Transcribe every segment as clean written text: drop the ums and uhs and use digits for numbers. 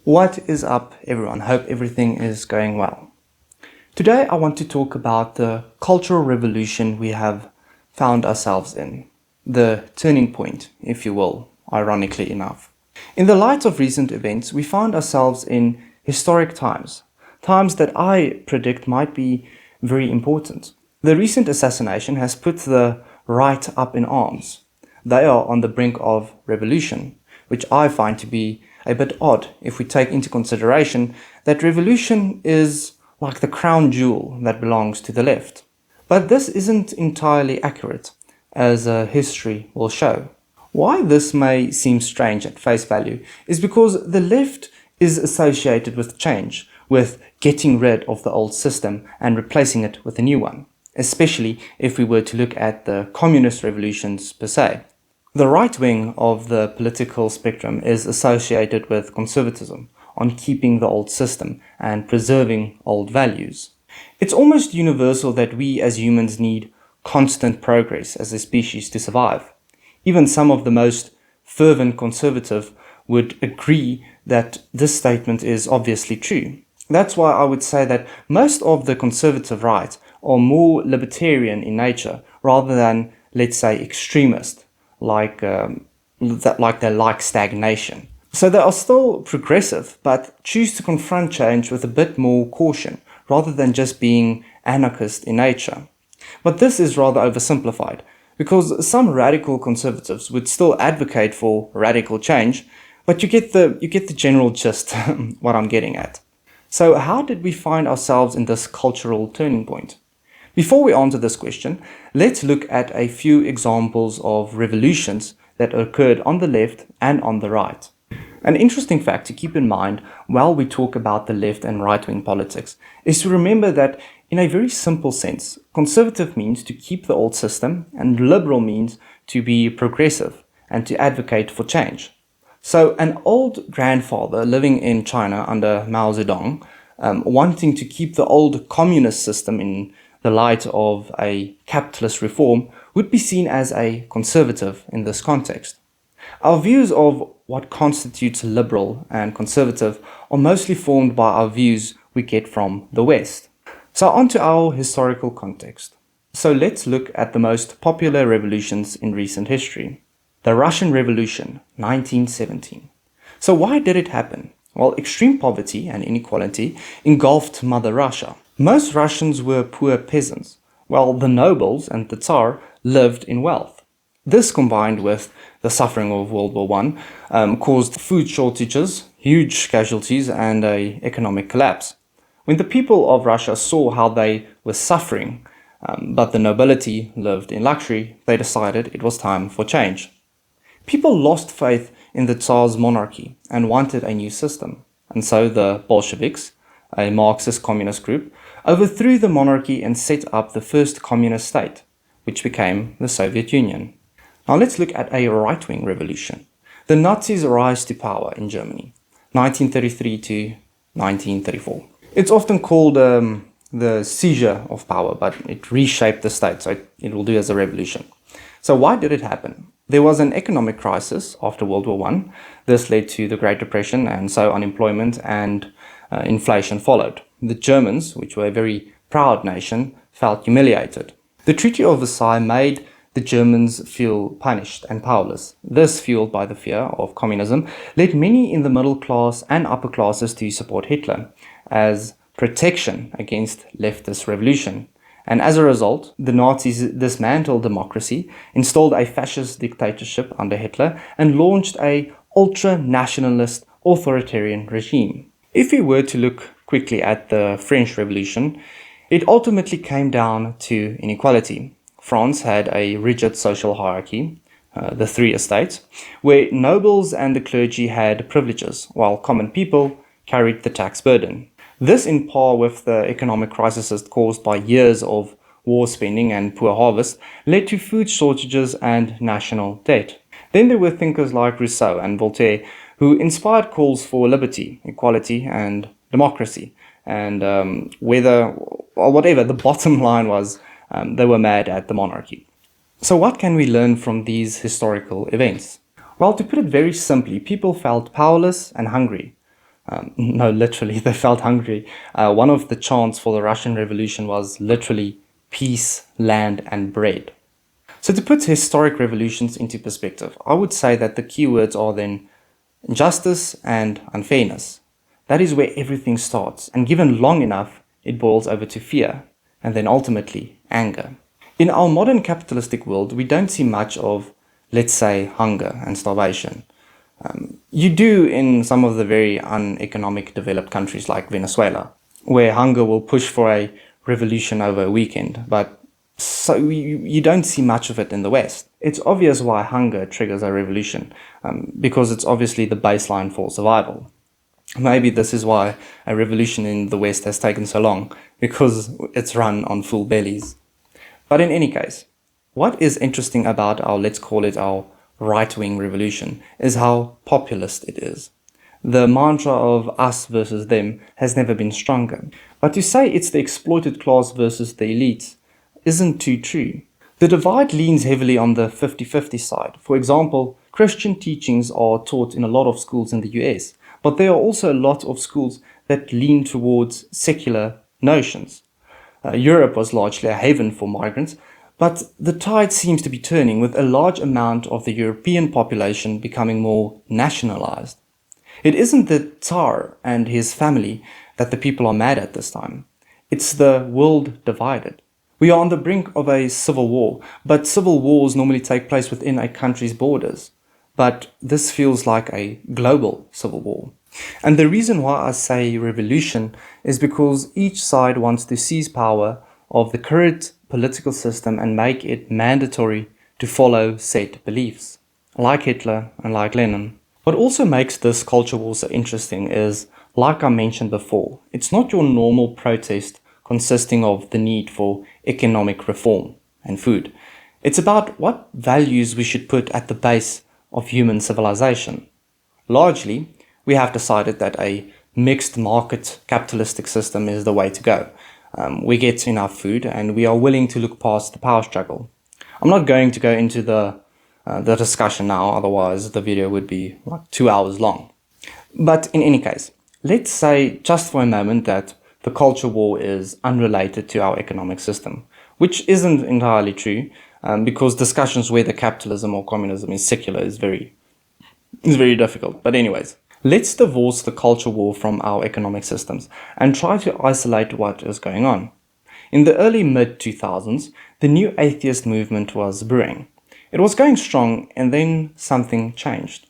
What is up, everyone? Hope everything is going well. Today I want to talk about the cultural revolution we have found ourselves in. The turning point, if you will, ironically enough. In the light of recent events, we found ourselves in historic times. Times that I predict might be very important. The recent assassination has put the right up in arms. They are on the brink of revolution, which I find to be a bit odd if we take into consideration that revolution is like the crown jewel that belongs to the left. But this isn't entirely accurate, as history will show. Why this may seem strange at face value is because the left is associated with change, with getting rid of the old system and replacing it with a new one, especially if we were to look at the communist revolutions per se. The right wing of the political spectrum is associated with conservatism, on keeping the old system and preserving old values. It's almost universal that we as humans need constant progress as a species to survive. Even some of the most fervent conservative would agree that this statement is obviously true. That's why I would say that most of the conservative right are more libertarian in nature rather than, let's say, extremist, like they like stagnation. So they are still progressive, but choose to confront change with a bit more caution, rather than just being anarchist in nature. But this is rather oversimplified, because some radical conservatives would still advocate for radical change, but you get the general gist, what I'm getting at. So how did we find ourselves in this cultural turning point? Before we answer this question, let's look at a few examples of revolutions that occurred on the left and on the right. An interesting fact to keep in mind while we talk about the left and right-wing politics is to remember that in a very simple sense, conservative means to keep the old system and liberal means to be progressive and to advocate for change. So an old grandfather living in China under Mao Zedong, wanting to keep the old communist system in the light of a capitalist reform would be seen as a conservative in this context. Our views of what constitutes liberal and conservative are mostly formed by our views we get from the West. So on to our historical context. So let's look at the most popular revolutions in recent history. The Russian Revolution, 1917. So why did it happen? Well, extreme poverty and inequality engulfed Mother Russia. Most Russians were poor peasants, while the nobles and the Tsar lived in wealth. This, combined with the suffering of World War I, caused food shortages, huge casualties, and an economic collapse. When the people of Russia saw how they were suffering, but the nobility lived in luxury, they decided it was time for change. People lost faith in the Tsar's monarchy and wanted a new system, and so the Bolsheviks, a Marxist communist group, overthrew the monarchy and set up the first communist state, which became the Soviet Union. Now let's look at a right-wing revolution. The Nazis' rise to power in Germany, 1933 to 1934. It's often called the seizure of power, but it reshaped the state, so it will do as a revolution. So why did it happen? There was an economic crisis after World War I. This led to the Great Depression, and so unemployment and inflation followed. The Germans, which were a very proud nation, felt humiliated. The Treaty of Versailles made the Germans feel punished and powerless. This, fueled by the fear of communism, led many in the middle class and upper classes to support Hitler as protection against leftist revolution. And as a result, the Nazis dismantled democracy, installed a fascist dictatorship under Hitler, and launched a ultra-nationalist authoritarian regime. If we were to look quickly at the French Revolution, it ultimately came down to inequality. France had a rigid social hierarchy, the three estates, where nobles and the clergy had privileges, while common people carried the tax burden. This, in par with the economic crises caused by years of war spending and poor harvest, led to food shortages and national debt. Then there were thinkers like Rousseau and Voltaire, who inspired calls for liberty, equality, and democracy. And whatever the bottom line was, they were mad at the monarchy. So what can we learn from these historical events? Well, to put it very simply, people felt powerless and hungry. No, literally, they felt hungry. One of the chants for the Russian Revolution was literally peace, land, and bread. So to put historic revolutions into perspective, I would say that the key words are then injustice and unfairness. That is where everything starts, and given long enough, it boils over to fear, and then ultimately anger. In our modern capitalistic world, we don't see much of, let's say, hunger and starvation. You do in some of the very uneconomic developed countries like Venezuela, where hunger will push for a revolution over a weekend, but so you don't see much of it in the West. It's obvious why hunger triggers a revolution, because it's obviously the baseline for survival. Maybe this is why a revolution in the West has taken so long, because it's run on full bellies. But in any case, what is interesting about our, let's call it our right-wing revolution, is how populist it is. The mantra of us versus them has never been stronger. But to say it's the exploited class versus the elites isn't too true. The divide leans heavily on the 50-50 side. For example, Christian teachings are taught in a lot of schools in the US, but there are also a lot of schools that lean towards secular notions. Europe was largely a haven for migrants, but the tide seems to be turning, with a large amount of the European population becoming more nationalized. It isn't the Tsar and his family that the people are mad at this time. It's the world divided. We are on the brink of a civil war, but civil wars normally take place within a country's borders. But this feels like a global civil war. And the reason why I say revolution is because each side wants to seize power of the current political system and make it mandatory to follow set beliefs, like Hitler and like Lenin. What also makes this culture war so interesting is, like I mentioned before, it's not your normal protest consisting of the need for economic reform and food. It's about what values we should put at the base of human civilization. Largely, we have decided that a mixed market capitalistic system is the way to go. We get enough food and we are willing to look past the power struggle. I'm not going to go into the discussion now, otherwise the video would be like 2 hours long. But in any case, let's say just for a moment that the culture war is unrelated to our economic system, which isn't entirely true, because discussions whether capitalism or communism is secular is very difficult. But anyways, let's divorce the culture war from our economic systems and try to isolate what is going on. In the early mid-2000s, the new atheist movement was brewing. It was going strong, and then something changed.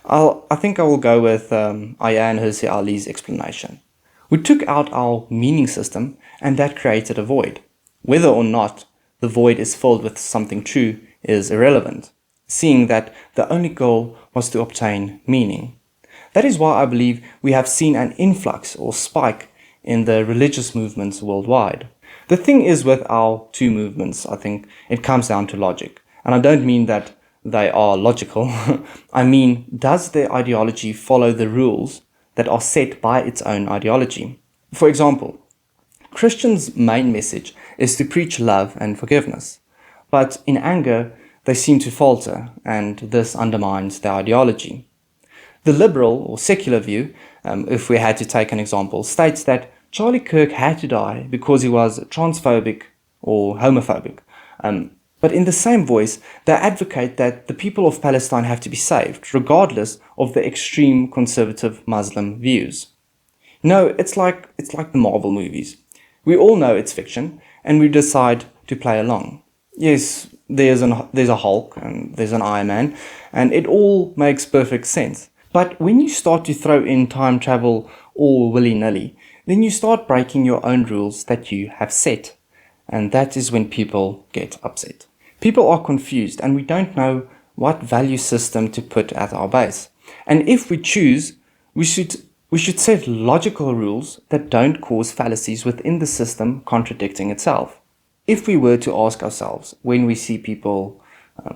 I think I will go with Ayaan Hirsi Ali's explanation. We took out our meaning system, and that created a void. Whether or not the void is filled with something true is irrelevant, seeing that the only goal was to obtain meaning. That is why I believe we have seen an influx or spike in the religious movements worldwide. The thing is with our two movements, I think it comes down to logic. And I don't mean that they are logical. I mean, does their ideology follow the rules that are set by its own ideology? For example, Christians' main message is to preach love and forgiveness. But in anger, they seem to falter, and this undermines their ideology. The liberal or secular view, if we had to take an example, states that Charlie Kirk had to die because he was transphobic or homophobic. But in the same voice, they advocate that the people of Palestine have to be saved, regardless of the extreme conservative Muslim views. No, it's like the Marvel movies. We all know it's fiction, and we decide to play along. Yes, there's a Hulk, and there's an Iron Man, and it all makes perfect sense. But when you start to throw in time travel all willy-nilly, then you start breaking your own rules that you have set. And that is when people get upset. People are confused, and we don't know what value system to put at our base. And if we choose, we should set logical rules that don't cause fallacies within the system contradicting itself. If we were to ask ourselves, when we see people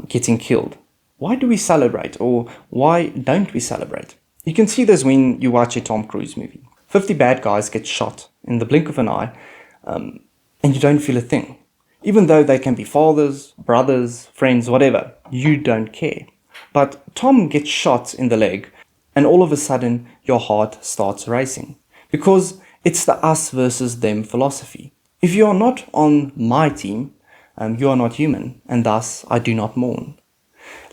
getting killed, why do we celebrate, or why don't we celebrate? You can see this when you watch a Tom Cruise movie. 50 bad guys get shot in the blink of an eye, and you don't feel a thing. Even though they can be fathers, brothers, friends, whatever, you don't care. But Tom gets shot in the leg, and all of a sudden, your heart starts racing, because it's the us versus them philosophy. If you are not on my team, you are not human, and thus I do not mourn.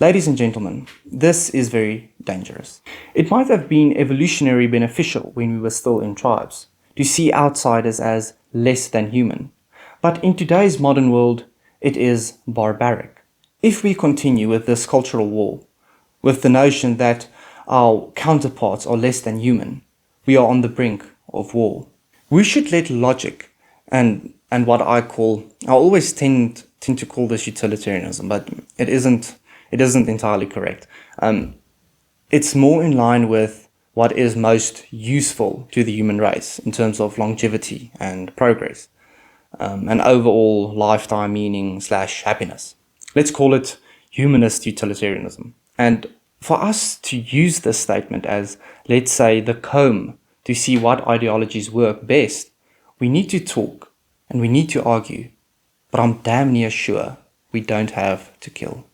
Ladies and gentlemen, this is very dangerous. It might have been evolutionary beneficial when we were still in tribes, to see outsiders as less than human. But in today's modern world, it is barbaric. If we continue with this cultural war, with the notion that our counterparts are less than human, we are on the brink of war. We should let logic and what I always tend to call this utilitarianism, but it isn't entirely correct. It's more in line with what is most useful to the human race in terms of longevity and progress, and overall lifetime meaning / happiness. Let's call it humanist utilitarianism. And for us to use this statement as, let's say, the comb to see what ideologies work best, we need to talk and we need to argue, but I'm damn near sure we don't have to kill.